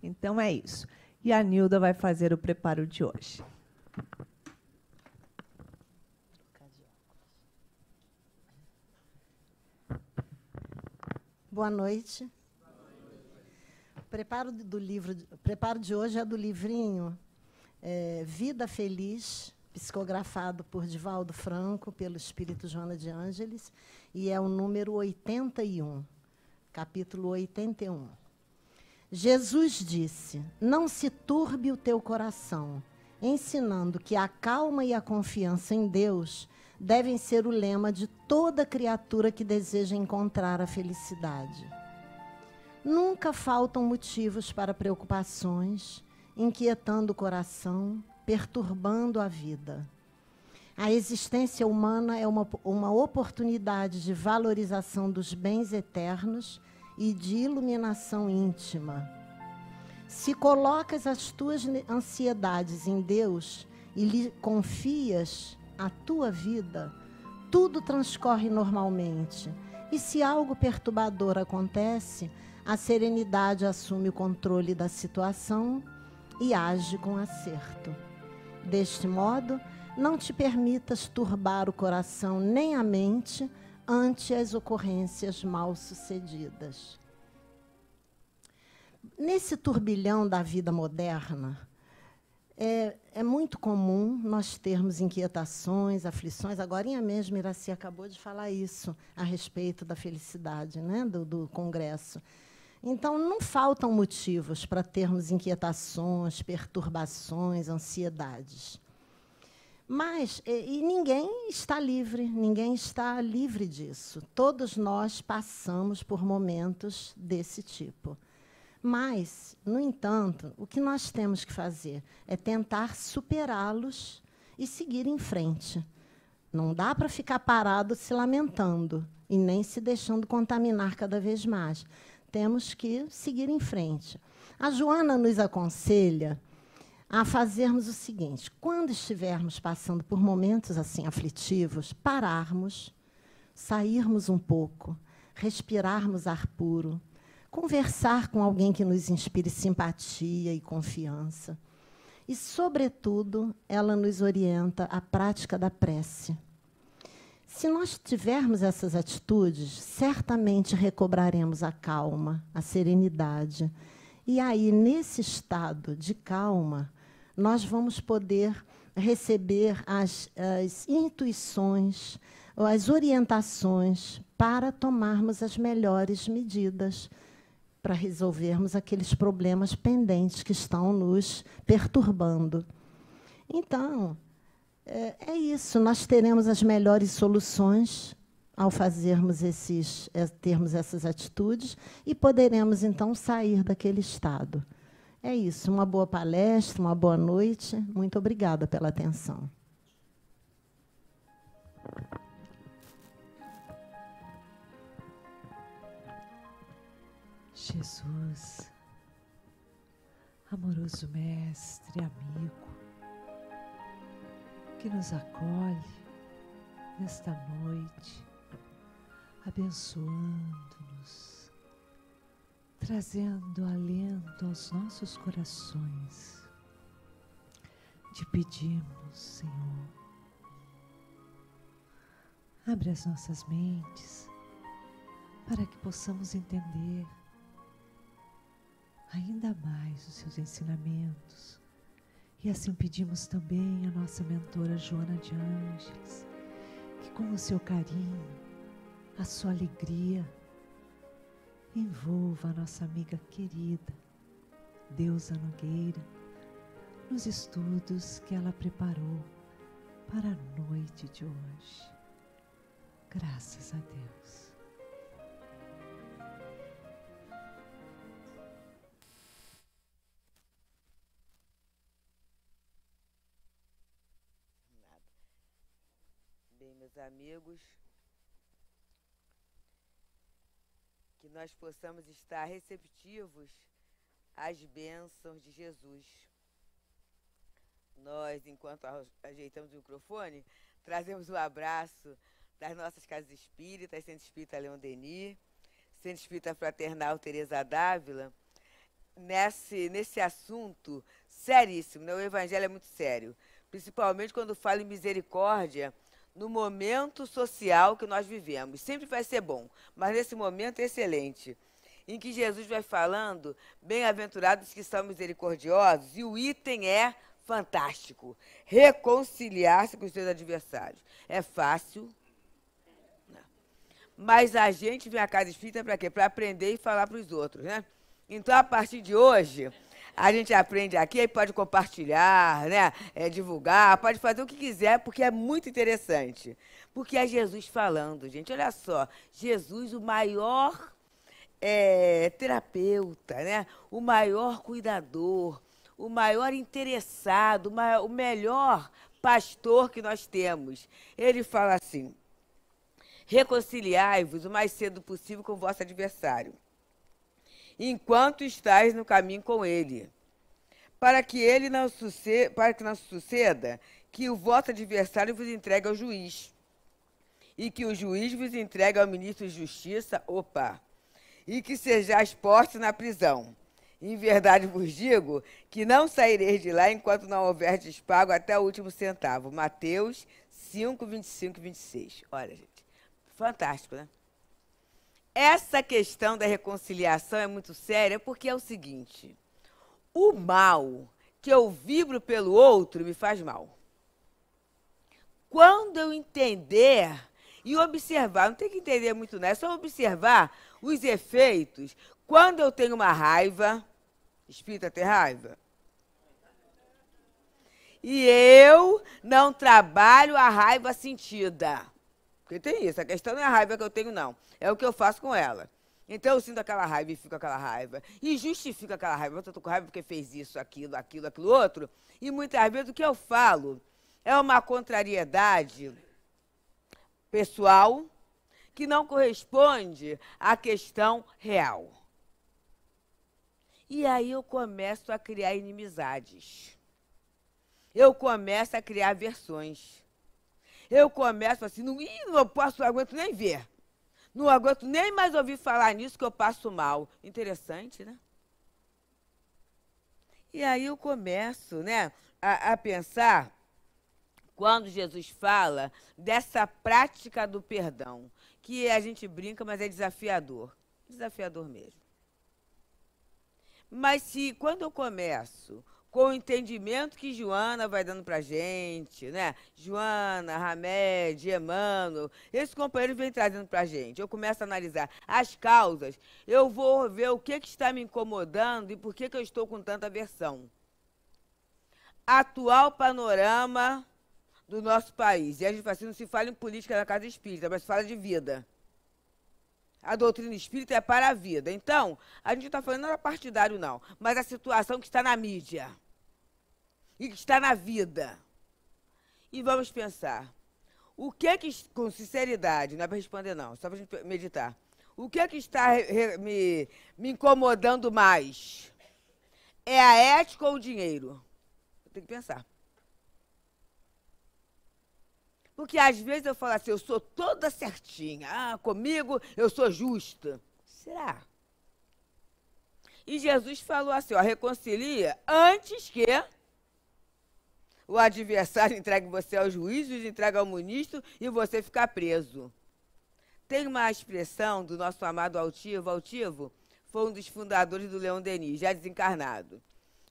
Então é isso. E a Nilda vai fazer o preparo de hoje. Boa noite. O preparo de hoje é do livrinho Vida Feliz, psicografado por Divaldo Franco, pelo Espírito Joana de Ângeles, e é o número 81, capítulo 81. Jesus disse: não se turbe o teu coração, ensinando que a calma e a confiança em Deus devem ser o lema de toda criatura que deseja encontrar a felicidade. Nunca faltam motivos para preocupações, inquietando o coração, perturbando a vida. A existência humana é uma oportunidade de valorização dos bens eternos e de iluminação íntima. Se colocas as tuas ansiedades em Deus e lhe confias a tua vida, tudo transcorre normalmente. E se algo perturbador acontece, a serenidade assume o controle da situação e age com acerto. Deste modo, não te permitas turbar o coração nem a mente ante as ocorrências mal-sucedidas. Nesse turbilhão da vida moderna, é muito comum nós termos inquietações, aflições. Agorinha mesmo, Iraci acabou de falar isso a respeito da felicidade, né, do Congresso. Então, não faltam motivos para termos inquietações, perturbações, ansiedades. Mas ninguém está livre disso. Todos nós passamos por momentos desse tipo. Mas, no entanto, o que nós temos que fazer é tentar superá-los e seguir em frente. Não dá para ficar parado se lamentando e nem se deixando contaminar cada vez mais. Temos que seguir em frente. A Joana nos aconselha a fazermos o seguinte: quando estivermos passando por momentos assim aflitivos, pararmos, sairmos um pouco, respirarmos ar puro, conversar com alguém que nos inspire simpatia e confiança. E, sobretudo, ela nos orienta à prática da prece. Se nós tivermos essas atitudes, certamente recobraremos a calma, a serenidade. E aí, nesse estado de calma, nós vamos poder receber as intuições, as orientações para tomarmos as melhores medidas para resolvermos aqueles problemas pendentes que estão nos perturbando. Então, é isso. Nós teremos as melhores soluções ao termos essas atitudes e poderemos, então, sair daquele estado. É isso. Uma boa palestra, uma boa noite. Muito obrigada pela atenção. Jesus, amoroso mestre, amigo, que nos acolhe nesta noite, abençoando-nos, trazendo alento aos nossos corações. Te pedimos, Senhor, abre as nossas mentes para que possamos entender ainda mais os seus ensinamentos. E assim pedimos também a nossa mentora Joana de Ângeles, que com o seu carinho, a sua alegria, envolva a nossa amiga querida, Deusa Nogueira, nos estudos que ela preparou para a noite de hoje. Graças a Deus. Bem, meus amigos, que nós possamos estar receptivos às bênçãos de Jesus. Nós, enquanto ajeitamos o microfone, trazemos o abraço das nossas casas espíritas, Centro Espírita Leon Denis, Centro Espírita Fraternal Teresa d'Ávila, nesse assunto seríssimo, né? O evangelho é muito sério, principalmente quando fala em misericórdia no momento social que nós vivemos. Sempre vai ser bom, mas nesse momento é excelente, em que Jesus vai falando, bem-aventurados que são misericordiosos, e o item é fantástico, reconciliar-se com os seus adversários. É fácil, mas a gente vem à casa espírita para quê? Para aprender e falar para os outros, né? Então, a partir de hoje, a gente aprende aqui, aí pode compartilhar, né? Divulgar, pode fazer o que quiser, porque é muito interessante. Porque é Jesus falando, gente. Olha só, Jesus, o maior terapeuta, né? O maior cuidador, o maior interessado, o melhor pastor que nós temos. Ele fala assim: reconciliai-vos o mais cedo possível com o vosso adversário, enquanto estáis no caminho com ele, para que não suceda que o vosso adversário vos entregue ao juiz, e que o juiz vos entregue ao ministro de justiça, e que sejais postos na prisão. Em verdade vos digo que não saireis de lá enquanto não houverdes pago até o último centavo. Mateus 5, 25 e 26. Olha, gente. Fantástico, né? Essa questão da reconciliação é muito séria porque é o seguinte: o mal que eu vibro pelo outro me faz mal. Quando eu entender e observar, não tem que entender muito, não, é só observar os efeitos. Quando eu tenho uma raiva, espírita tem raiva, e eu não trabalho a raiva sentida. Porque tem isso, a questão não é a raiva que eu tenho, não. É o que eu faço com ela. Então eu sinto aquela raiva e fico aquela raiva. E justifico aquela raiva. Eu estou com raiva porque fez isso, aquilo outro. E muitas vezes o que eu falo é uma contrariedade pessoal que não corresponde à questão real. E aí eu começo a criar inimizades. Eu começo a criar aversões. Eu começo assim, não aguento nem ver. Não aguento nem mais ouvir falar nisso que eu passo mal. Interessante, né? E aí eu começo, né, a pensar, quando Jesus fala dessa prática do perdão, que a gente brinca, mas é desafiador. Desafiador mesmo. Mas quando eu começo com o entendimento que Joana vai dando para a gente, né? Joana, Hamed, Emmanuel, esse companheiro vem trazendo para a gente. Eu começo a analisar as causas, eu vou ver o que está me incomodando e por que eu estou com tanta aversão. Atual panorama do nosso país. E a gente fala assim, não se fala em política da casa espírita, mas se fala de vida. A doutrina espírita é para a vida. Então, a gente não está falando nada partidário, não, mas a situação que está na mídia e que está na vida. E vamos pensar, com sinceridade, não é para responder, não, só para a gente meditar. O que está me incomodando mais? É a ética ou o dinheiro? Eu tenho que pensar. Porque às vezes eu falo assim, eu sou toda certinha, comigo eu sou justa. Será? E Jesus falou assim, reconcilia antes que o adversário entregue você ao juiz, entregue ao ministro e você ficar preso. Tem uma expressão do nosso amado Altivo. Altivo foi um dos fundadores do Leon Denis, já desencarnado.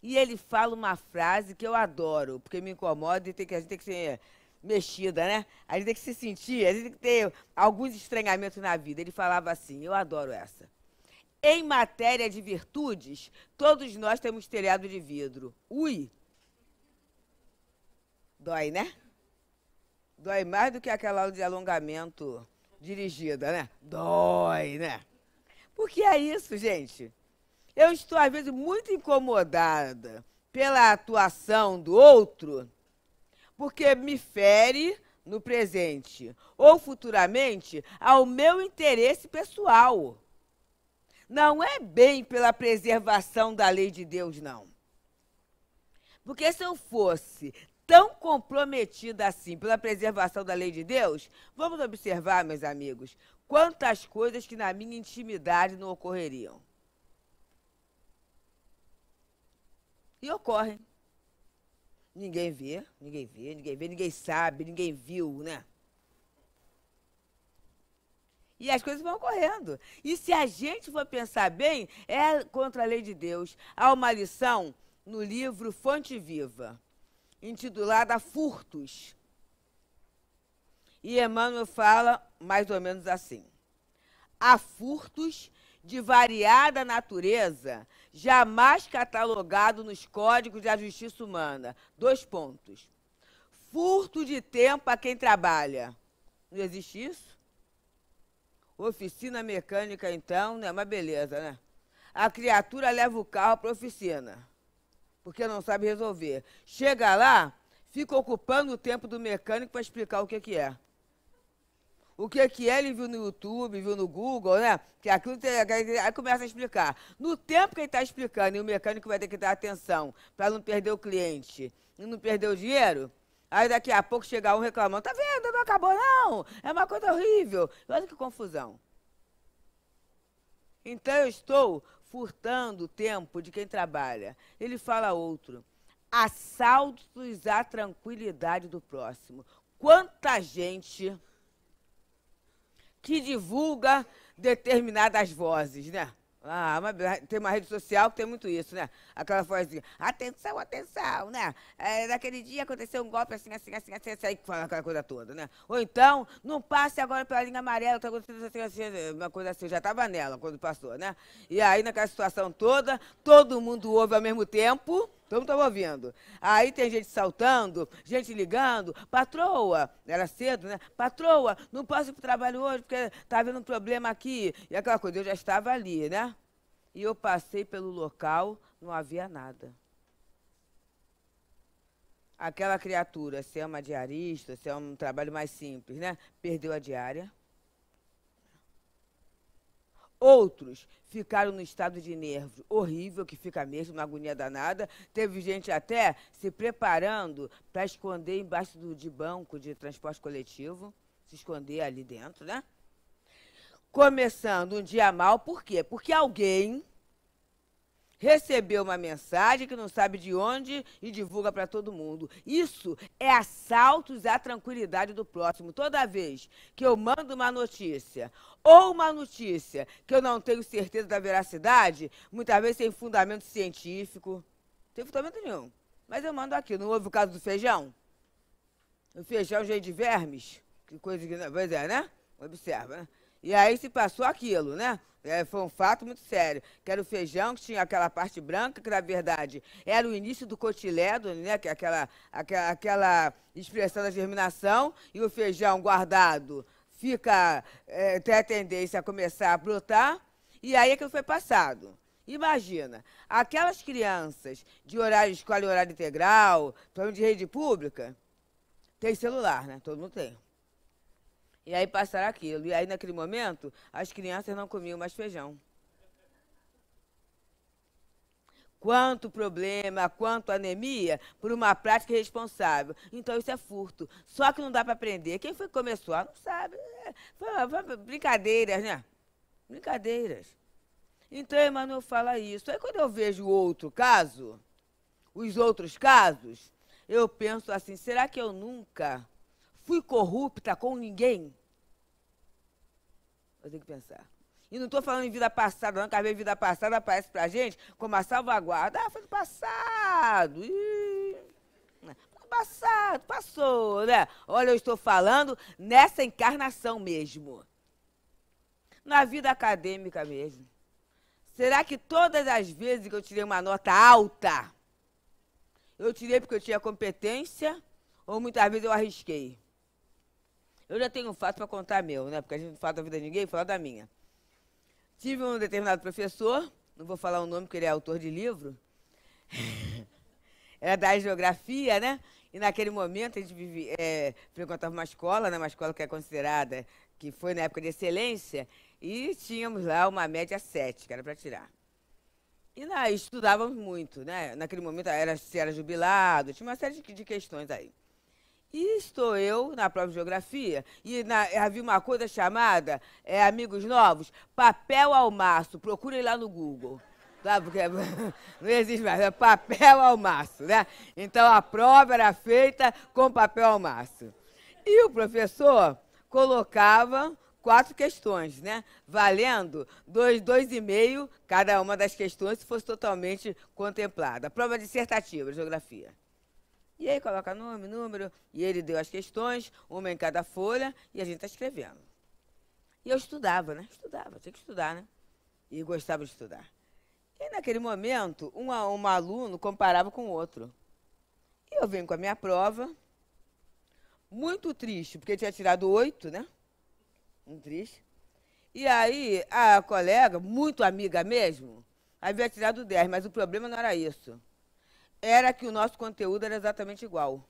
E ele fala uma frase que eu adoro, porque me incomoda e a gente tem que ser mexida, né? A gente tem que se sentir, a gente tem que ter alguns estranhamentos na vida. Ele falava assim, eu adoro essa. Em matéria de virtudes, todos nós temos telhado de vidro. Ui! Dói, né? Dói mais do que aquela aula de alongamento dirigida, né? Dói, né? Porque é isso, gente. Eu estou, às vezes, muito incomodada pela atuação do outro, porque me fere no presente ou futuramente ao meu interesse pessoal. Não é bem pela preservação da lei de Deus, não. Porque se eu fosse tão comprometida assim pela preservação da lei de Deus, vamos observar, meus amigos, quantas coisas que na minha intimidade não ocorreriam. E ocorrem. Ninguém vê, ninguém vê, ninguém vê, ninguém sabe, ninguém viu, né? E as coisas vão ocorrendo. E se a gente for pensar bem, é contra a lei de Deus. Há uma lição no livro Fonte Viva, intitulada Furtos. E Emmanuel fala mais ou menos assim: há furtos de variada natureza, jamais catalogado nos códigos da justiça humana. 2 pontos. Furto de tempo a quem trabalha. Não existe isso? Oficina mecânica, então, né? Uma beleza, né? A criatura leva o carro para a oficina, porque não sabe resolver. Chega lá, fica ocupando o tempo do mecânico para explicar o que é. O que é, ele viu no YouTube, viu no Google, né? Que aquilo aí começa a explicar. No tempo que ele está explicando, e o mecânico vai ter que dar atenção para não perder o cliente e não perder o dinheiro, aí daqui a pouco chega um reclamando, tá vendo, não acabou não, é uma coisa horrível. Olha que confusão. Então eu estou furtando o tempo de quem trabalha. Ele fala outro: assaltos à tranquilidade do próximo. Quanta gente que divulga determinadas vozes, né? Tem uma rede social que tem muito isso, né? Aquela vozinha, atenção, atenção, né? Naquele dia aconteceu um golpe assim, aí que fala aquela coisa toda, né? Ou então, não passe agora pela linha amarela, tá acontecendo assim, uma coisa assim, já estava nela quando passou, né? E aí, naquela situação toda, todo mundo ouve ao mesmo tempo. Todo mundo estava ouvindo. Aí tem gente saltando, gente ligando. Patroa, era cedo, né? Patroa, não posso ir para o trabalho hoje porque está havendo um problema aqui. E aquela coisa, eu já estava ali, né? E eu passei pelo local, não havia nada. Aquela criatura, se é uma diarista, se é um trabalho mais simples, né? Perdeu a diária. Outros ficaram no estado de nervo horrível, que fica mesmo, uma agonia danada. Teve gente até se preparando para esconder embaixo de banco de transporte coletivo, se esconder ali dentro, né? Começando um dia mal, por quê? Porque alguém recebeu uma mensagem que não sabe de onde e divulga para todo mundo. Isso é assaltos à tranquilidade do próximo. Toda vez que eu mando uma notícia, ou uma notícia que eu não tenho certeza da veracidade, muitas vezes sem fundamento científico, não tem fundamento nenhum, mas eu mando aqui. Não houve o caso do feijão? O feijão cheio de vermes? Que coisa que... Pois é, né? Observa, né? E aí se passou aquilo, né? Foi um fato muito sério, que era o feijão, que tinha aquela parte branca, que na verdade era o início do cotiledo, né? Que é aquela expressão da germinação, e o feijão guardado fica, tem a tendência a começar a brotar, e aí aquilo foi passado. Imagina, aquelas crianças de escola em horário integral, de rede pública, tem celular, né? Todo mundo tem. E aí passaram aquilo. E aí, naquele momento, as crianças não comiam mais feijão. Quanto problema, quanto anemia por uma prática irresponsável. Então, isso é furto. Só que não dá para aprender. Quem foi que começou? Não sabe. Foi brincadeiras, né? Brincadeiras. Então, Emmanuel fala isso. Aí, quando eu vejo outro caso, os outros casos, eu penso assim, será que eu nunca fui corrupta com ninguém? Eu tenho que pensar. E não estou falando em vida passada, não, que às vezes vida passada aparece pra gente como a salvaguarda. Ah, foi do passado. Foi do passado, passou, né? Olha, eu estou falando nessa encarnação mesmo. Na vida acadêmica mesmo. Será que todas as vezes que eu tirei uma nota alta, eu tirei porque eu tinha competência ou muitas vezes eu arrisquei? Eu já tenho um fato para contar meu, né? Porque a gente não fala da vida de ninguém, fala da minha. Tive um determinado professor, não vou falar o nome porque ele é autor de livro, era da geografia, né? E naquele momento a gente frequentava uma escola, né? Uma escola que é considerada, que foi na época de excelência, e tínhamos lá uma média 7, que era para tirar. E estudávamos muito, né? Naquele momento se era jubilado, tinha uma série de questões aí. E estou eu na prova de geografia, e havia uma coisa chamada, amigos novos, papel ao maço, procurem lá no Google. Tá? Porque não existe mais, é papel ao maço, né? Então a prova era feita com papel ao maço. E o professor colocava 4 questões, né? Valendo 2,5 cada uma das questões, se fosse totalmente contemplada. Prova dissertativa, geografia. E aí coloca nome, número, e ele deu as questões, uma em cada folha, e a gente está escrevendo. E eu estudava, né? Estudava, tinha que estudar, né? E gostava de estudar. E naquele momento, um aluno comparava com o outro. E eu venho com a minha prova, muito triste, porque eu tinha tirado 8, né? Muito triste. E aí, a colega, muito amiga mesmo, havia tirado 10, mas o problema não era isso. Era que o nosso conteúdo era exatamente igual.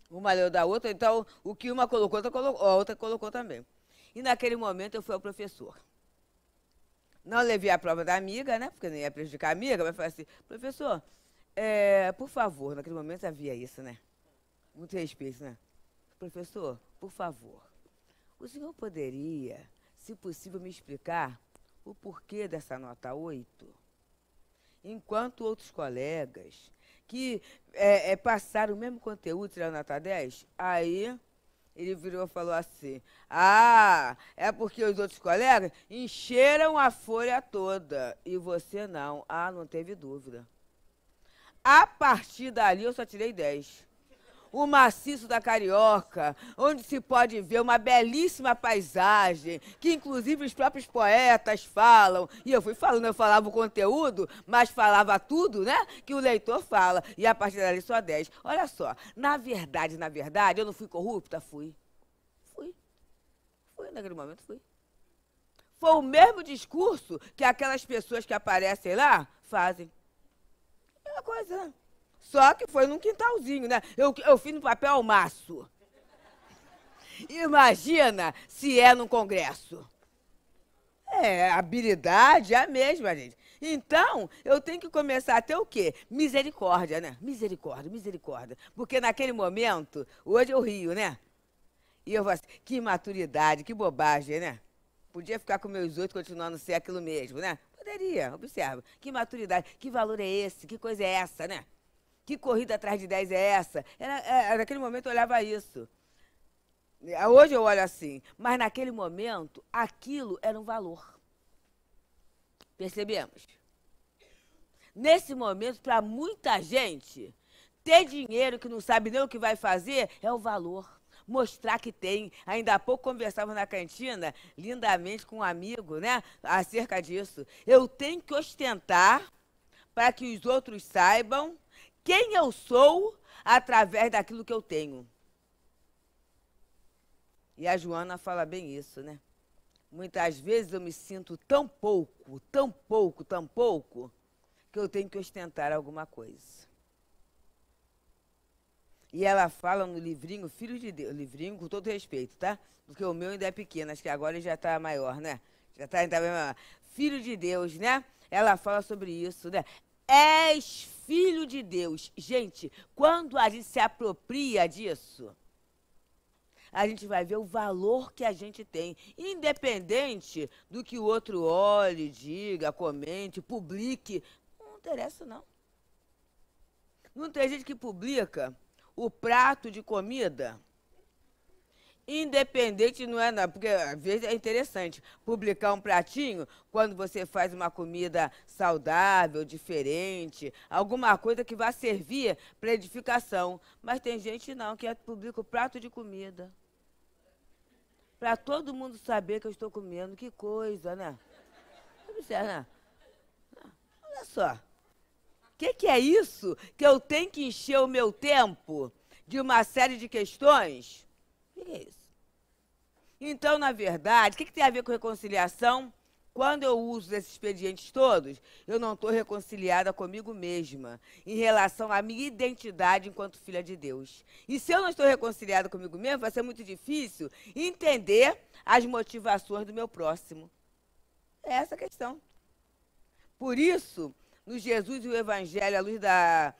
Uma leu da outra, então o que uma colocou, a outra colocou também. E naquele momento eu fui ao professor. Não levei a prova da amiga, né? Porque não ia prejudicar a amiga, mas falei assim, professor, por favor, naquele momento havia isso, né? Muito respeito, né? Professor, por favor, o senhor poderia, se possível, me explicar o porquê dessa nota 8? Enquanto outros colegas que passaram o mesmo conteúdo, tiraram nota 10, aí ele virou e falou assim, é porque os outros colegas encheram a folha toda e você não. Não teve dúvida. A partir dali eu só tirei 10. O maciço da Carioca, onde se pode ver uma belíssima paisagem, que inclusive os próprios poetas falam. E eu fui falando, eu falava o conteúdo, mas falava tudo, né? Que o leitor fala. E a partir dali só 10. Olha só, na verdade, eu não fui corrupta? Fui. Fui, naquele momento fui. Foi o mesmo discurso que aquelas pessoas que aparecem lá fazem. É uma coisa, né? Só que foi num quintalzinho, né? Eu fiz no papel ao maço. Imagina se é num congresso. A habilidade é a mesma, gente. Então, eu tenho que começar a ter o quê? Misericórdia, né? Misericórdia. Porque naquele momento, hoje eu rio, né? E eu falo assim, que imaturidade, que bobagem, né? Podia ficar com meus 8 continuando a ser aquilo mesmo, né? Poderia, observa. Que maturidade, que valor é esse? Que coisa é essa, né? Que corrida atrás de 10 é essa? Naquele momento eu olhava isso. Hoje eu olho assim. Mas naquele momento, aquilo era um valor. Percebemos? Nesse momento, para muita gente, ter dinheiro que não sabe nem o que vai fazer é o valor. Mostrar que tem. Ainda há pouco conversava na cantina, lindamente, com um amigo, né? Acerca disso. Eu tenho que ostentar para que os outros saibam quem eu sou através daquilo que eu tenho. E a Joana fala bem isso, né? Muitas vezes eu me sinto tão pouco, que eu tenho que ostentar alguma coisa. E ela fala no livrinho Filho de Deus, livrinho com todo respeito, tá? Porque o meu ainda é pequeno, acho que agora ele já está maior, né? Já está maior. Filho de Deus, né? Ela fala sobre isso, né? És filho de Deus. Gente, quando a gente se apropria disso, a gente vai ver o valor que a gente tem, independente do que o outro olhe, diga, comente, publique. Não interessa, não. Não tem gente que publica o prato de comida, independente, não é não, porque às vezes é interessante publicar um pratinho quando você faz uma comida saudável, diferente, alguma coisa que vá servir para edificação. Mas tem gente não, que publica o prato de comida. Para todo mundo saber que eu estou comendo. Que coisa, né? Observa, né? Olha só. O que é isso que eu tenho que encher o meu tempo de uma série de questões? O que é isso? Então, na verdade, o que tem a ver com reconciliação? Quando eu uso esses expedientes todos, eu não estou reconciliada comigo mesma, em relação à minha identidade enquanto filha de Deus. E se eu não estou reconciliada comigo mesma, vai ser muito difícil entender as motivações do meu próximo. É essa a questão. Por isso, no Jesus e o Evangelho, à luz da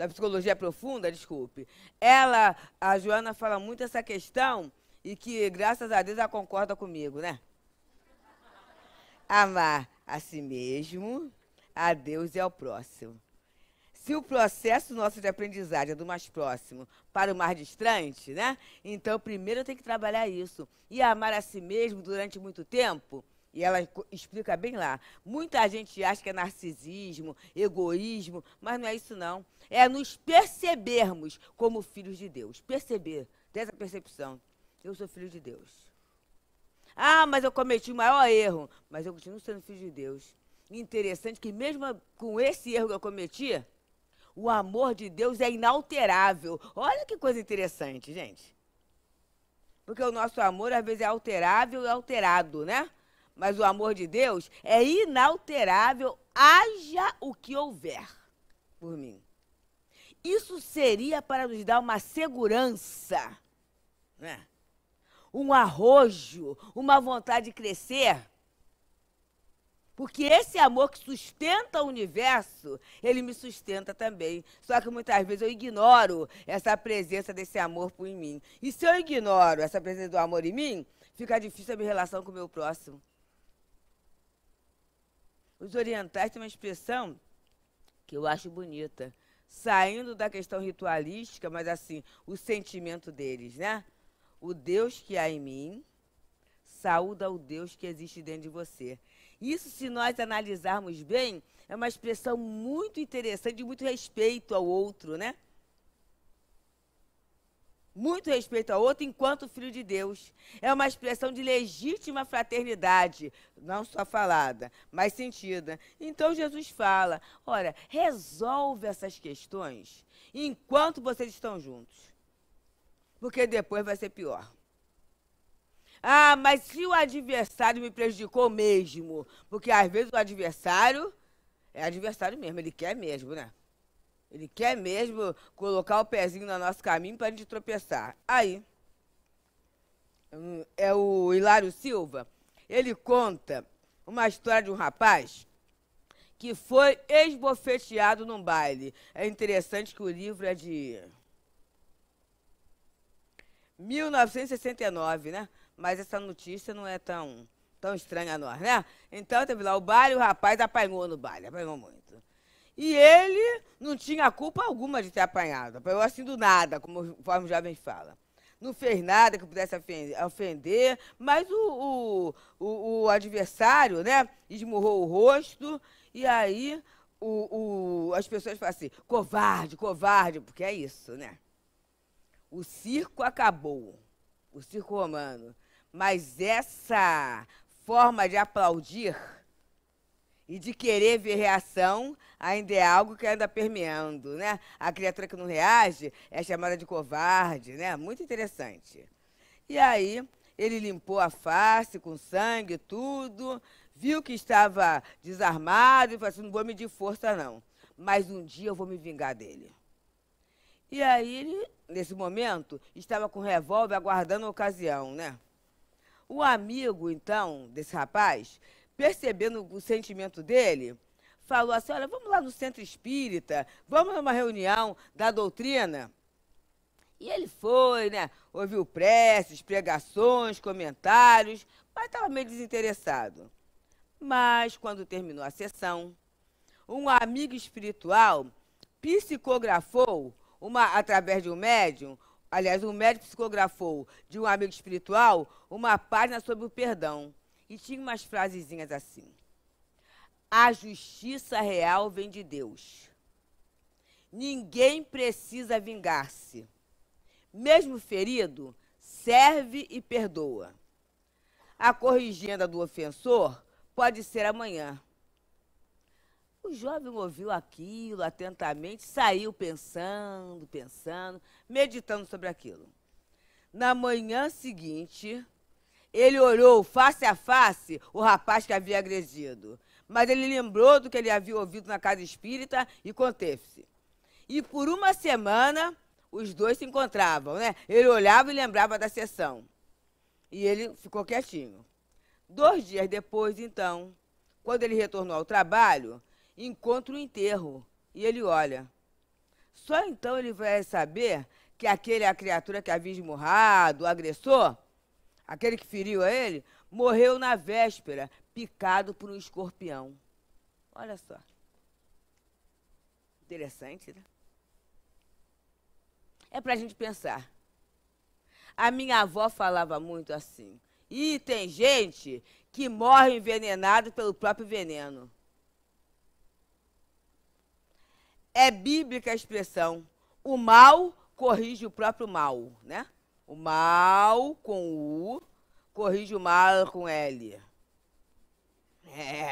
psicologia profunda, desculpe, a Joana fala muito essa questão e que, graças a Deus, ela concorda comigo, né? Amar a si mesmo, a Deus e ao próximo. Se o processo nosso de aprendizagem é do mais próximo para o mais distante, né? Então, primeiro eu tenho que trabalhar isso. E amar a si mesmo durante muito tempo, e ela explica bem lá, muita gente acha que é narcisismo, egoísmo, mas não é isso não. É nos percebermos como filhos de Deus. Perceber, ter essa percepção. Eu sou filho de Deus. Ah, mas eu cometi o maior erro, mas eu continuo sendo filho de Deus. Interessante que mesmo com esse erro que eu cometi, o amor de Deus é inalterável. Olha que coisa interessante, gente. Porque o nosso amor, às vezes, é alterável e alterado, né? Mas o amor de Deus é inalterável, haja o que houver por mim. Isso seria para nos dar uma segurança, né? Um arrojo, uma vontade de crescer. Porque esse amor que sustenta o universo, ele me sustenta também. Só que muitas vezes eu ignoro essa presença desse amor em mim. E se eu ignoro essa presença do amor em mim, fica difícil a minha relação com o meu próximo. Os orientais têm uma expressão que eu acho bonita, saindo da questão ritualística, mas assim, o sentimento deles, né? O Deus que há em mim saúda o Deus que existe dentro de você. Isso, se nós analisarmos bem, é uma expressão muito interessante, de muito respeito ao outro, né? Muito respeito ao outro enquanto filho de Deus. É uma expressão de legítima fraternidade, não só falada, mas sentida. Então Jesus fala, olha, resolve essas questões enquanto vocês estão juntos, porque depois vai ser pior. Ah, mas se o adversário me prejudicou mesmo, porque às vezes o adversário é adversário mesmo, ele quer mesmo, né? Ele quer mesmo colocar o pezinho no nosso caminho para a gente tropeçar. Aí, é o Hilário Silva, ele conta uma história de um rapaz que foi esbofeteado num baile. É interessante que o livro é de 1969, né? Mas essa notícia não é tão estranha a nós, né? Então, teve lá o baile, o rapaz apanhou no baile, apanhou muito. E ele não tinha culpa alguma de ter apanhado, apanhou assim do nada, como os jovens falam. Não fez nada que pudesse ofender, mas o adversário, né, esmurrou o rosto, e aí as pessoas falam assim, covarde, covarde, porque é isso, né? O circo acabou, o circo romano. Mas essa forma de aplaudir e de querer ver reação ainda é algo que anda permeando, né? A criatura que não reage é chamada de covarde, né? Muito interessante. E aí, ele limpou a face com sangue, tudo, viu que estava desarmado e falou assim, não vou medir força, não. Mas um dia eu vou me vingar dele. E aí, ele, nesse momento, estava com o revólver aguardando a ocasião, né? O amigo, então, desse rapaz, percebendo o sentimento dele, falou assim, olha, vamos lá no centro espírita, vamos numa reunião da doutrina. E ele foi, né? Ouviu preces, pregações, comentários, mas estava meio desinteressado. Mas, quando terminou a sessão, um amigo espiritual psicografou, através de um médium, aliás, um médium psicografou de um amigo espiritual uma página sobre o perdão. E tinha umas frasezinhas assim. A justiça real vem de Deus. Ninguém precisa vingar-se. Mesmo ferido, serve e perdoa. A corrigenda do ofensor pode ser amanhã. O jovem ouviu aquilo atentamente, saiu pensando, meditando sobre aquilo. Na manhã seguinte, ele olhou face a face o rapaz que havia agredido. Mas ele lembrou do que ele havia ouvido na casa espírita e conteve-se. E por uma semana, os dois se encontravam, né? Ele olhava e lembrava da sessão. E ele ficou quietinho. 2 dias depois, então, quando ele retornou ao trabalho, encontra o enterro. E ele olha. Só então ele vai saber que a criatura que havia esmurrado, o agressor, aquele que feriu a ele, morreu na véspera, picado por um escorpião. Olha só. Interessante, né? É para a gente pensar. A minha avó falava muito assim. E tem gente que morre envenenado pelo próprio veneno. É bíblica a expressão. O mal corrige o próprio mal, né? O mal com U corrige o mal com L.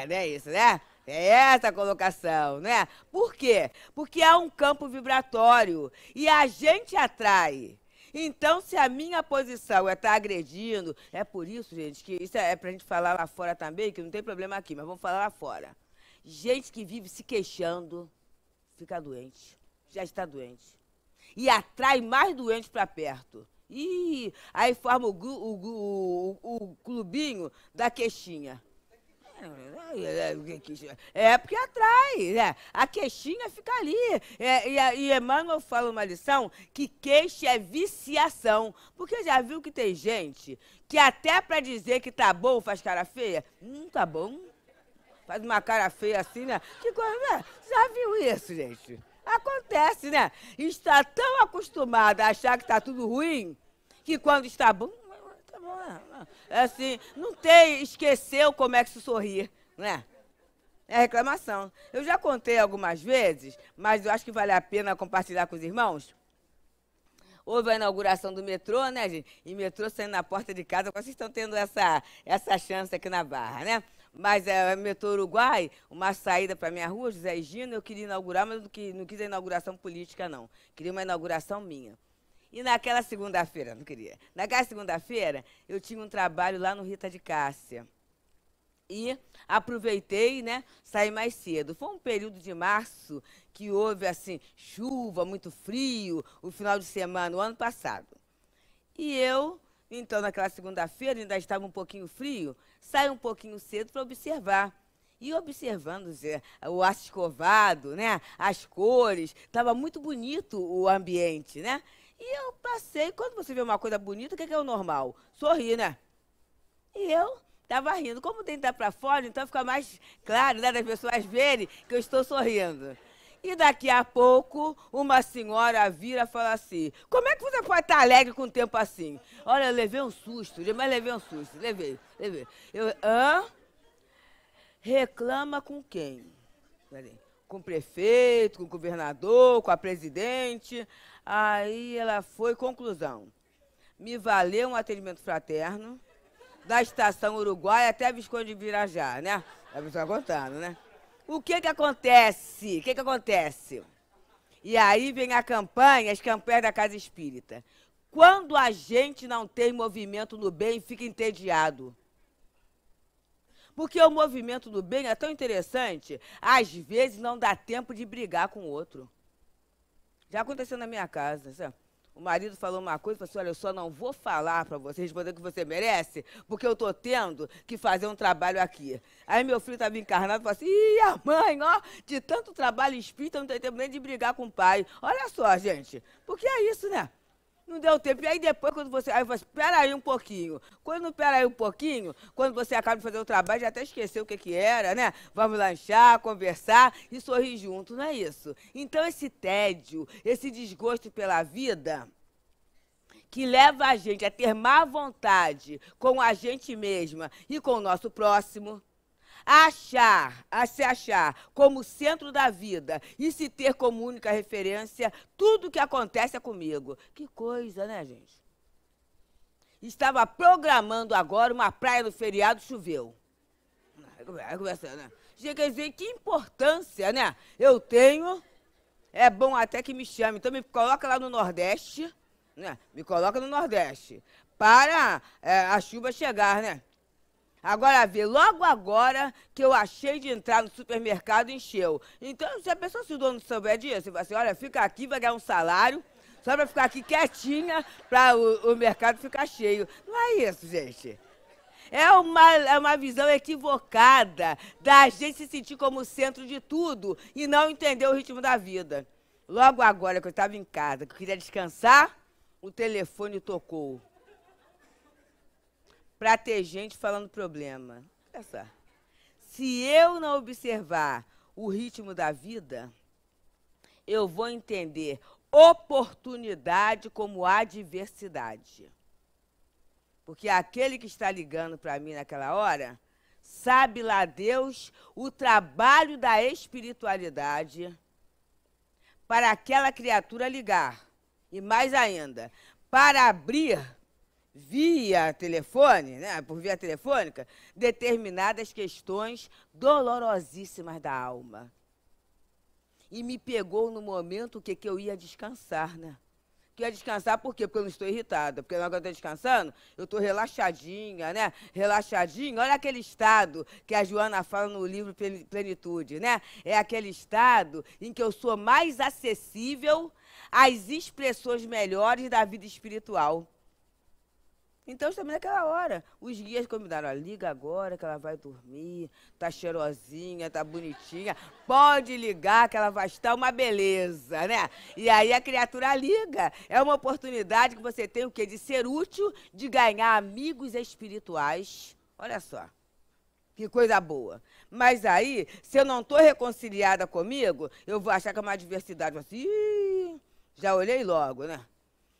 Não é isso, né? É essa a colocação, né? Por quê? Porque há um campo vibratório e a gente atrai. Então, se a minha posição é estar agredindo, é por isso, gente, que isso é pra gente falar lá fora também, que não tem problema aqui, mas vamos falar lá fora. Gente que vive se queixando, fica doente, já está doente. E atrai mais doentes para perto. E aí forma o clubinho da queixinha. É porque atrai, né? A queixinha fica ali. E Emmanuel fala uma lição que queixa é viciação. Porque já viu que tem gente que até para dizer que tá bom faz cara feia? Tá bom. Faz uma cara feia assim, né? Que coisa, né? Já viu isso, gente? Acontece, né? Está tão acostumada a achar que tá tudo ruim que quando está bom, tá bom, né? É assim, não tem, esqueceu como é que se sorrir, né? É reclamação. Eu já contei algumas vezes, mas eu acho que vale a pena compartilhar com os irmãos. Houve a inauguração do metrô, né, gente? E metrô saindo na porta de casa, vocês estão tendo essa chance aqui na Barra, né? Mas é metrô Uruguai, uma saída para minha rua, José Higino, eu queria inaugurar, mas não quis a inauguração política, não. Queria uma inauguração minha. E naquela segunda-feira, não queria. Naquela segunda-feira, eu tinha um trabalho lá no Rita de Cássia. E aproveitei, né, saí mais cedo. Foi um período de março que houve, assim, chuva, muito frio, o final de semana, o ano passado. E eu, então, naquela segunda-feira, ainda estava um pouquinho frio, saí um pouquinho cedo para observar. E observando o aço escovado, né, as cores, estava muito bonito o ambiente, né? E eu passei, quando você vê uma coisa bonita, o que é o normal? Sorrir, né? E eu estava rindo. Como tem que estar para fora, então fica mais claro, né, das pessoas verem que eu estou sorrindo. E daqui a pouco, uma senhora vira e fala assim, como é que você pode estar alegre com o tempo assim? Olha, eu levei um susto, mas levei um susto, levei. Eu, reclama com quem? Peraí. Com o prefeito, com o governador, com a presidente. Aí ela foi, conclusão, me valeu um atendimento fraterno, da Estação Uruguai até a Visconde de Virajá, né? A pessoa contando, né? O que acontece? O que acontece? E aí vem a campanha, as campanhas da Casa Espírita. Quando a gente não tem movimento no bem, fica entediado. Porque o movimento do bem é tão interessante, às vezes não dá tempo de brigar com o outro. Já aconteceu na minha casa, sabe? O marido falou uma coisa, falou assim, olha, eu só não vou falar para você, responder o que você merece, porque eu estou tendo que fazer um trabalho aqui. Aí meu filho estava encarnado e falou assim, ih, a mãe, ó, de tanto trabalho espírita, não tem tempo nem de brigar com o pai. Olha só, gente, porque é isso, né? Não deu tempo. E aí depois, quando você... Aí eu falei, espera aí um pouquinho. Quando não espera aí um pouquinho, quando você acaba de fazer o trabalho, já até esqueceu o que era, né? Vamos lanchar, conversar e sorrir junto, não é isso? Então, esse tédio, esse desgosto pela vida, que leva a gente a ter má vontade com a gente mesma e com o nosso próximo, a se achar como centro da vida e se ter como única referência tudo que acontece é comigo. Que coisa, né, gente? Estava programando agora uma praia no feriado, choveu. Né? Quer dizer, que importância, né? Eu tenho, é bom até que me chame, então me coloca lá no Nordeste, né? Me coloca no Nordeste, para a chuva chegar, né? Agora vê, logo agora que eu achei de entrar no supermercado, encheu. Então, se a pessoa, se o dono souber disso, você fala assim, olha, fica aqui, vai ganhar um salário, só para ficar aqui quietinha, para o mercado ficar cheio. Não é isso, gente. É uma visão equivocada da gente se sentir como centro de tudo e não entender o ritmo da vida. Logo agora que eu estava em casa, que eu queria descansar, o telefone tocou. Para ter gente falando problema. Olha só. se eu não observar o ritmo da vida, eu vou entender oportunidade como adversidade. Porque aquele que está ligando para mim naquela hora, sabe lá Deus o trabalho da espiritualidade para aquela criatura ligar. E mais ainda, para abrir via telefone, né, por via telefônica, determinadas questões dolorosíssimas da alma. E me pegou no momento que eu ia descansar, né? Que eu ia descansar por quê? Porque eu não estou irritada. Porque na hora que eu estou descansando, eu estou relaxadinha, né? Relaxadinha. Olha aquele estado que a Joana fala no livro Plenitude, né? É aquele estado em que eu sou mais acessível às expressões melhores da vida espiritual. Então, também naquela hora, os guias convidaram, ó, liga agora que ela vai dormir, tá cheirosinha, tá bonitinha, pode ligar que ela vai estar uma beleza, né? E aí a criatura liga. É uma oportunidade que você tem o quê? De ser útil, de ganhar amigos espirituais. Olha só, que coisa boa. Mas aí, se eu não estou reconciliada comigo, eu vou achar que é uma adversidade. Assim, já olhei logo, né?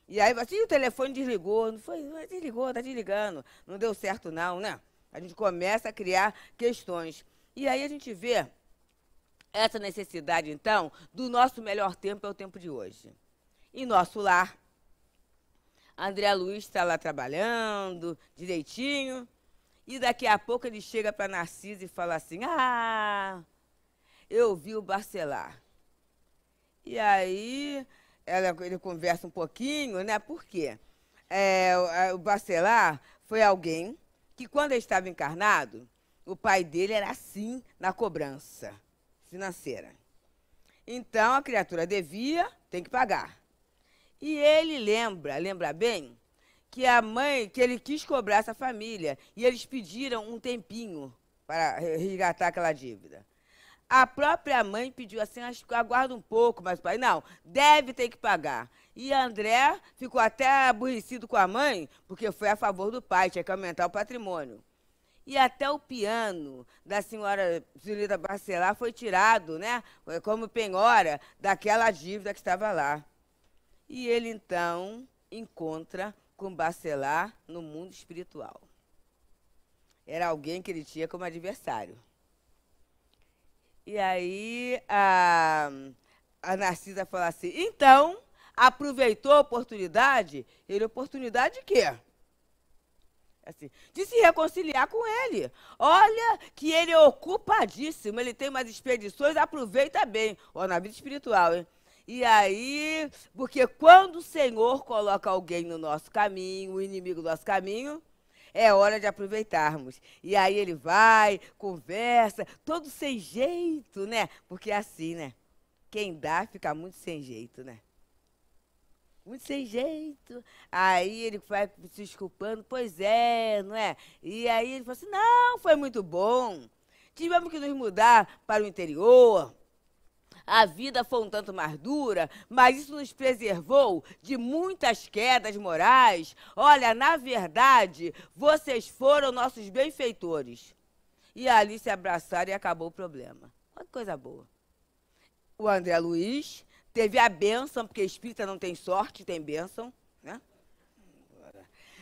E aí, assim, o telefone desligou, não foi? Desligou, tá desligando. Não deu certo não, né? A gente começa a criar questões. E aí a gente vê essa necessidade, então, do nosso melhor tempo é o tempo de hoje. Em nosso lar, André Luiz está lá trabalhando direitinho, e daqui a pouco ele chega para Narcisa e fala assim, eu vi o Bacelar. E aí ele conversa um pouquinho, né? Por quê? O Bacelar foi alguém que, quando ele estava encarnado, o pai dele era assim na cobrança financeira. Então, a criatura devia, tem que pagar. E ele lembra bem, que a mãe, que ele quis cobrar essa família, e eles pediram um tempinho para resgatar aquela dívida. A própria mãe pediu assim, aguarda um pouco, mas o pai, não, ter que pagar. E André ficou até aborrecido com a mãe, porque foi a favor do pai, tinha que aumentar o patrimônio. E até o piano da senhora Zulita Bacelar foi tirado, né, como penhora daquela dívida que estava lá. E ele, então, encontra com Bacelar no mundo espiritual. Era alguém que ele tinha como adversário. E aí a Narcisa fala assim, então, aproveitou a oportunidade? Ele, oportunidade de quê? Assim, de se reconciliar com ele. Olha que ele é ocupadíssimo, ele tem umas expedições, aproveita bem. Ó, na vida espiritual, hein? E aí, porque quando o Senhor coloca alguém no nosso caminho, o inimigo do nosso caminho, é hora de aproveitarmos. E aí ele vai, conversa, todo sem jeito, né? Porque é assim, né? Quem dá fica muito sem jeito, né? Muito sem jeito. Aí ele vai se desculpando, pois é, não é? E aí ele fala assim, não, foi muito bom. Tivemos que nos mudar para o interior. A vida foi um tanto mais dura, mas isso nos preservou de muitas quedas morais. Olha, na verdade, vocês foram nossos benfeitores. E ali se abraçaram e acabou o problema. Olha que coisa boa. O André Luiz teve a bênção, porque espírita não tem sorte, tem bênção, né?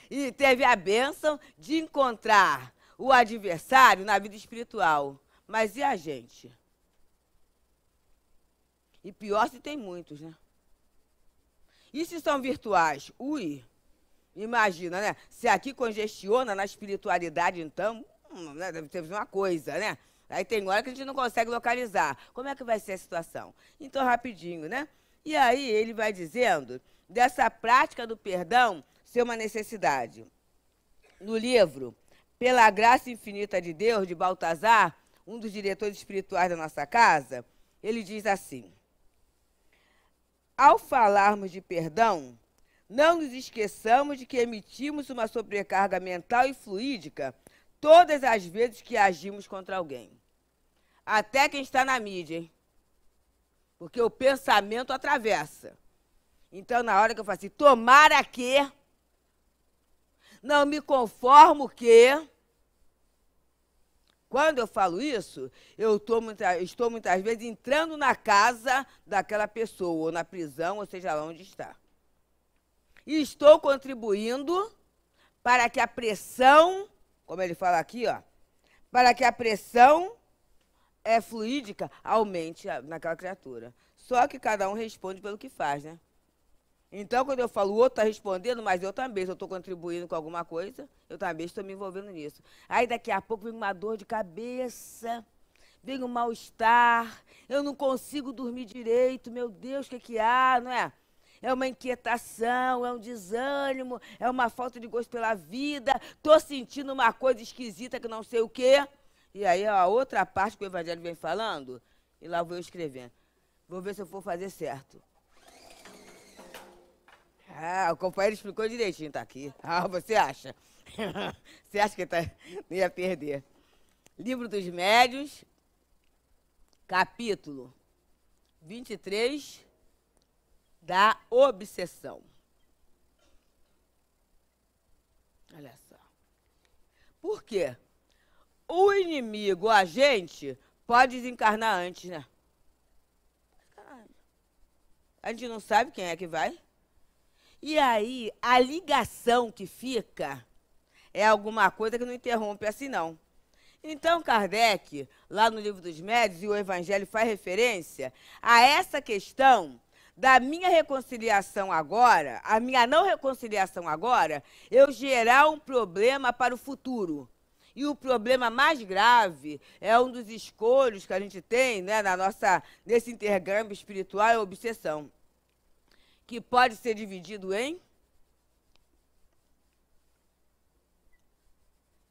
E teve a bênção de encontrar o adversário na vida espiritual. Mas e a gente? E pior se tem muitos, né? E se são virtuais? Ui, imagina, né? Se aqui congestiona na espiritualidade, então, né, deve ter uma coisa, né? Aí tem hora que a gente não consegue localizar. Como é que vai ser a situação? Então, rapidinho, né? E aí ele vai dizendo dessa prática do perdão ser uma necessidade. No livro Pela Graça Infinita de Deus, de Baltazar, um dos diretores espirituais da nossa casa, ele diz assim, ao falarmos de perdão, não nos esqueçamos de que emitimos uma sobrecarga mental e fluídica todas as vezes que agimos contra alguém. Até quem está na mídia, hein? Porque o pensamento atravessa. Então, na hora que eu falo assim, tomara que, não me conformo que, Quando eu falo isso, estou muitas vezes entrando na casa daquela pessoa, ou na prisão, ou seja lá onde está. E estou contribuindo para que a pressão, como ele fala aqui, ó, para que a pressão fluídica aumente naquela criatura. Só que cada um responde pelo que faz, né? Então, quando eu falo o outro está respondendo, mas eu também, se eu estou contribuindo com alguma coisa, eu também estou me envolvendo nisso. Aí, daqui a pouco, vem uma dor de cabeça, vem um mal-estar, eu não consigo dormir direito, meu Deus, o que há, não é? É uma inquietação, é um desânimo, é uma falta de gosto pela vida, estou sentindo uma coisa esquisita que não sei o quê. E aí, a outra parte que o Evangelho vem falando, e lá vou eu escrevendo. Vou ver se eu for fazer certo. Ah, o companheiro explicou direitinho, tá aqui. Ah, você acha? Você acha que não ia perder? Livro dos Médiuns, capítulo 23, da obsessão. Olha só. Por quê? O inimigo, a gente, pode desencarnar antes, né? A gente não sabe quem é que vai. E aí, a ligação que fica é alguma coisa que não interrompe assim, não. Então, Kardec, lá no Livro dos Médiuns, e o Evangelho faz referência a essa questão da minha reconciliação agora, a minha não reconciliação agora, eu gerar um problema para o futuro. E o problema mais grave é um dos escolhos que a gente tem, né, nesse intercâmbio espiritual, é a obsessão, que pode ser dividido em...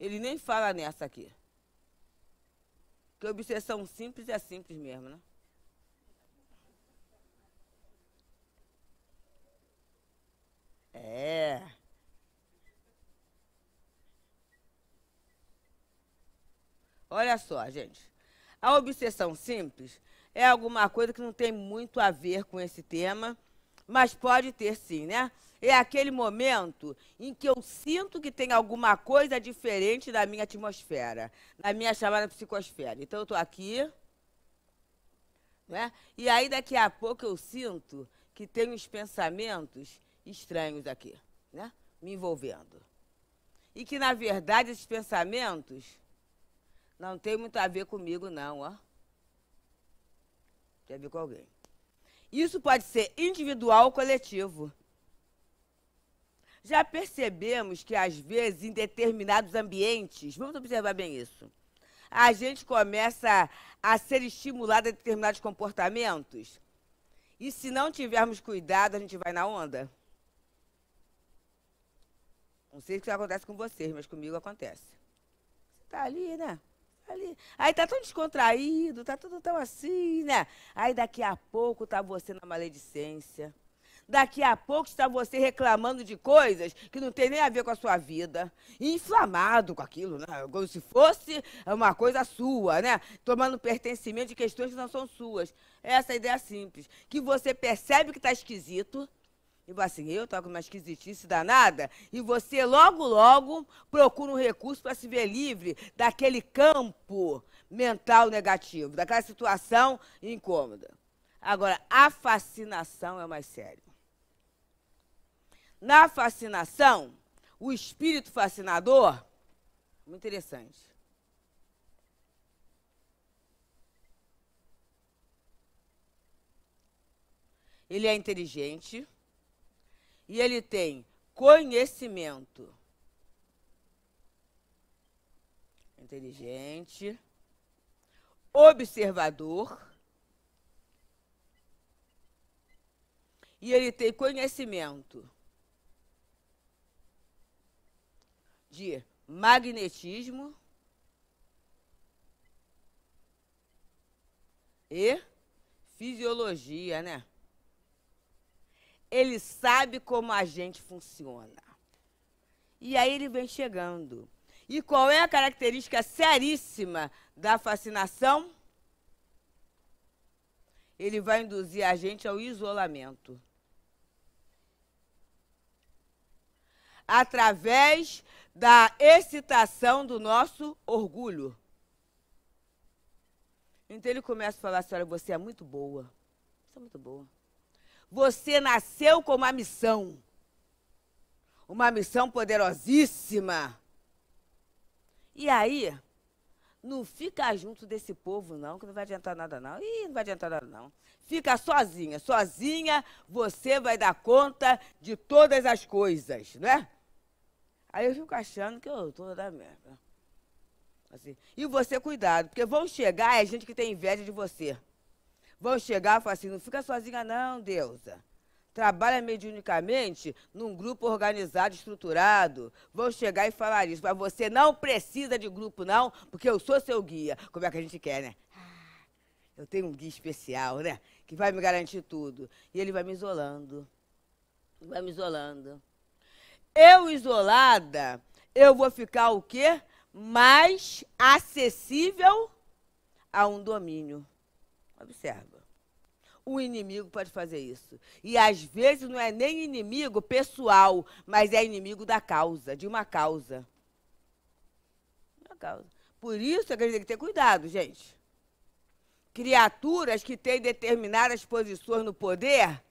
Ele nem fala nessa aqui. Porque obsessão simples é simples mesmo, né? É. Olha só, gente. A obsessão simples é alguma coisa que não tem muito a ver com esse tema, mas pode ter sim, né? É aquele momento em que eu sinto que tem alguma coisa diferente da minha atmosfera, na minha chamada psicosfera. Então, eu estou aqui, né? E aí, daqui a pouco, eu sinto que tem uns pensamentos estranhos aqui, né? Me envolvendo. E que, na verdade, esses pensamentos não tem muito a ver comigo, não, ó. Tem a ver com alguém. Isso pode ser individual ou coletivo. Já percebemos que, às vezes, em determinados ambientes, vamos observar bem isso, a gente começa a ser estimulado a determinados comportamentos e, se não tivermos cuidado, a gente vai na onda. Não sei se acontece com vocês, mas comigo acontece. Você está ali, né? Ali. Aí tá tão descontraído, tá tudo tão assim, né? Aí daqui a pouco tá você na maledicência. Daqui a pouco está você reclamando de coisas que não tem nem a ver com a sua vida. E inflamado com aquilo, né? Como se fosse uma coisa sua, né? Tomando pertencimento de questões que não são suas. Essa é a ideia simples. Que você percebe que está esquisito. E vai assim, eu tô com uma esquisitice danada, e você logo, logo procura um recurso para se ver livre daquele campo mental negativo, daquela situação incômoda. Agora, a fascinação é o mais sério. Na fascinação, o espírito fascinador, muito interessante. Ele é inteligente. E ele tem conhecimento. Inteligente. Observador. E ele tem conhecimento de magnetismo e fisiologia, né? Ele sabe como a gente funciona. E aí ele vem chegando. E qual é a característica seríssima da fascinação? Ele vai induzir a gente ao isolamento. Através da excitação do nosso orgulho. Então ele começa a falar assim, olha, você é muito boa. Você é muito boa. Você nasceu com uma missão poderosíssima. E aí, não fica junto desse povo, não, que não vai adiantar nada, não. Ih, não vai adiantar nada, não. Fica sozinha. Sozinha, você vai dar conta de todas as coisas, né? Aí eu fico achando que eu tô da merda. Assim. E você, cuidado, porque vão chegar, é gente que tem inveja de você. Vão chegar e falar assim, não fica sozinha não, deusa. Trabalha mediunicamente num grupo organizado, estruturado. Vão chegar e falar isso. Mas você não precisa de grupo, não, porque eu sou seu guia. Como é que a gente quer, né? Eu tenho um guia especial, né? Que vai me garantir tudo. E ele vai me isolando. Vai me isolando. Eu isolada, eu vou ficar o quê? Mais acessível a um domínio. Observa. O inimigo pode fazer isso. E, às vezes, não é nem inimigo pessoal, mas é inimigo da causa, de uma causa. Uma causa. Por isso é que a gente tem que ter cuidado, gente. Criaturas que têm determinadas posições no poder,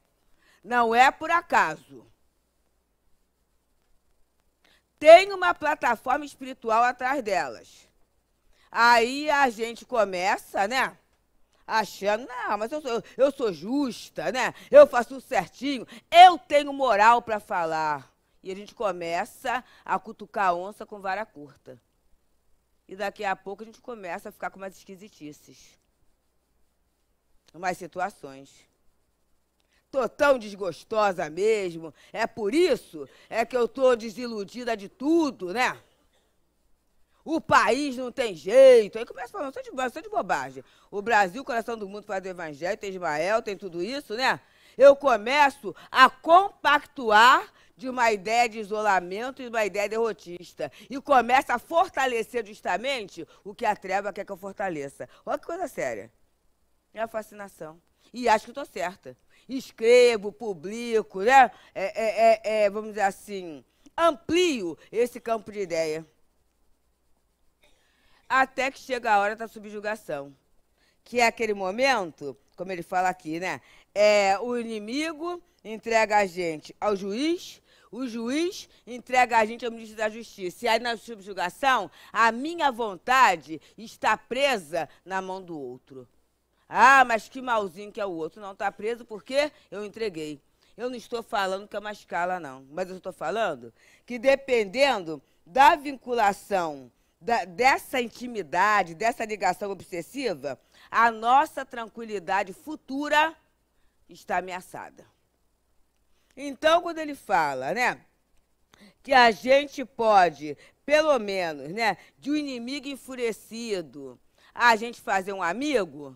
não é por acaso. Tem uma plataforma espiritual atrás delas. Aí a gente começa, né? Achando, não, mas eu sou justa, né? Eu faço tudo certinho, eu tenho moral para falar. E a gente começa a cutucar a onça com vara curta. E daqui a pouco a gente começa a ficar com umas esquisitices. Umas situações. Tô tão desgostosa mesmo. É por isso que eu tô desiludida de tudo, né? O país não tem jeito. Aí começa falando só de bobagem. O Brasil, coração do mundo, faz o evangelho, tem Ismael, tem tudo isso, né? Eu começo a compactuar de uma ideia de isolamento e uma ideia derrotista. E começa a fortalecer justamente o que a treva quer que eu fortaleça. Olha que coisa séria. É a fascinação. E acho que estou certa. Escrevo, publico, né? Vamos dizer assim, amplio esse campo de ideia. Até que chega a hora da subjugação, que é aquele momento, como ele fala aqui, né? O inimigo entrega a gente ao juiz, o juiz entrega a gente ao ministro da Justiça. E aí, na subjugação, a minha vontade está presa na mão do outro. Ah, mas que malzinho que é o outro. Não, está preso porque eu entreguei. Eu não estou falando que é uma escala, não. Mas eu estou falando que, dependendo da vinculação, dessa intimidade, dessa ligação obsessiva, a nossa tranquilidade futura está ameaçada. Então, quando ele fala, né, que a gente pode, pelo menos, né, de um inimigo enfurecido, a gente fazer um amigo,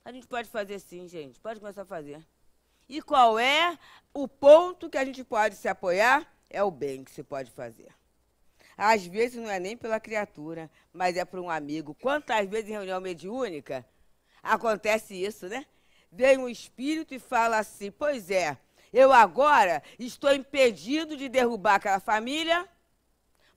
a gente pode fazer sim, gente, pode começar a fazer. E qual é o ponto que a gente pode se apoiar? É o bem que se pode fazer. Às vezes não é nem pela criatura, mas é por um amigo. Quantas vezes em reunião mediúnica acontece isso, né? Vem um espírito e fala assim, pois é, eu agora estou impedido de derrubar aquela família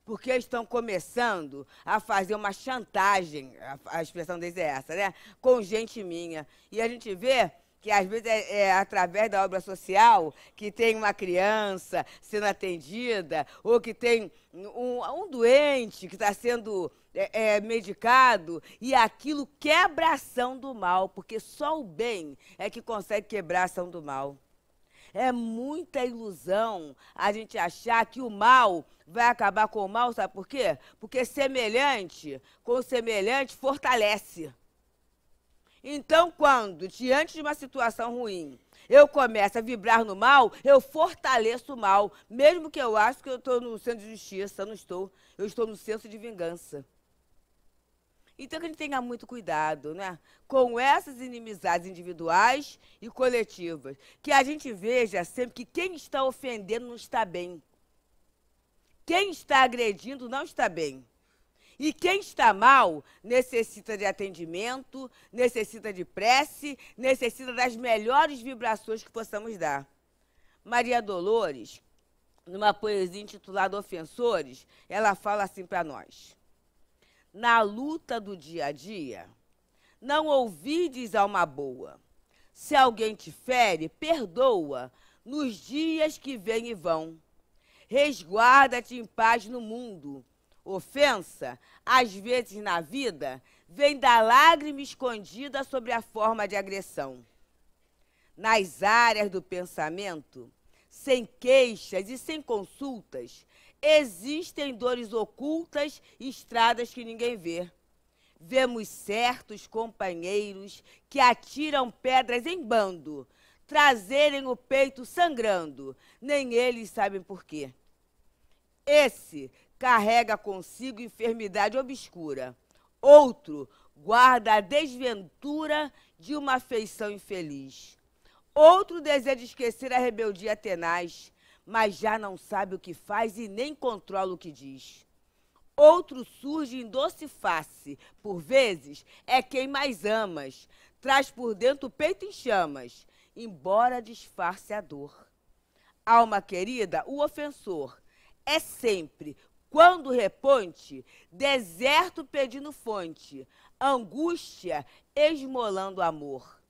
porque eles estão começando a fazer uma chantagem, a expressão deles é essa, né? Com gente minha. E a gente vê que às vezes é através da obra social que tem uma criança sendo atendida, ou que tem um doente que está sendo medicado, e aquilo quebra a ação do mal, porque só o bem é que consegue quebrar a ação do mal. É muita ilusão a gente achar que o mal vai acabar com o mal, sabe por quê? Porque semelhante com semelhante fortalece. Então, quando, diante de uma situação ruim, eu começo a vibrar no mal, eu fortaleço o mal, mesmo que eu acho que eu estou no centro de justiça, não estou. Eu estou no centro de vingança. Então, que a gente tenha muito cuidado, né, com essas inimizades individuais e coletivas. Que a gente veja sempre que quem está ofendendo não está bem. Quem está agredindo não está bem. E quem está mal necessita de atendimento, necessita de prece, necessita das melhores vibrações que possamos dar. Maria Dolores, numa poesia intitulada Ofensores, ela fala assim para nós. Na luta do dia a dia, não ouvides alma boa. Se alguém te fere, perdoa nos dias que vêm e vão. Resguarda-te em paz no mundo. Ofensa, às vezes na vida, vem da lágrima escondida sobre a forma de agressão. Nas áreas do pensamento, sem queixas e sem consultas, existem dores ocultas e estradas que ninguém vê. Vemos certos companheiros que atiram pedras em bando, trazerem o peito sangrando, nem eles sabem por quê. Esse carrega consigo enfermidade obscura. Outro guarda a desventura de uma afeição infeliz. Outro deseja esquecer a rebeldia tenaz, mas já não sabe o que faz e nem controla o que diz. Outro surge em doce face, por vezes é quem mais amas, traz por dentro o peito em chamas, embora disfarce a dor. Alma querida, o ofensor é sempre, quando reponte, deserto pedindo fonte, angústia esmolando amor.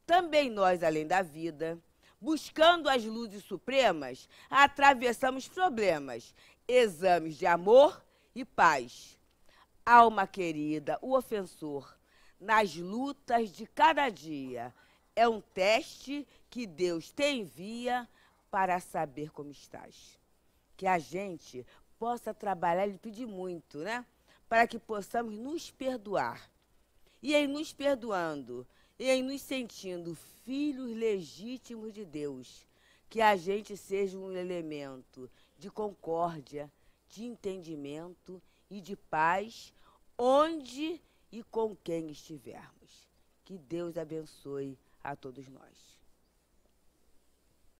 Também nós, além da vida, buscando as luzes supremas, atravessamos problemas, exames de amor e paz. Alma querida, o ofensor, nas lutas de cada dia, é um teste que Deus te envia para saber como estás. Que a gente possa trabalhar e pedir muito, né? Para que possamos nos perdoar. E em nos perdoando, e em nos sentindo filhos legítimos de Deus, que a gente seja um elemento de concórdia, de entendimento e de paz, onde e com quem estivermos. Que Deus abençoe a todos nós.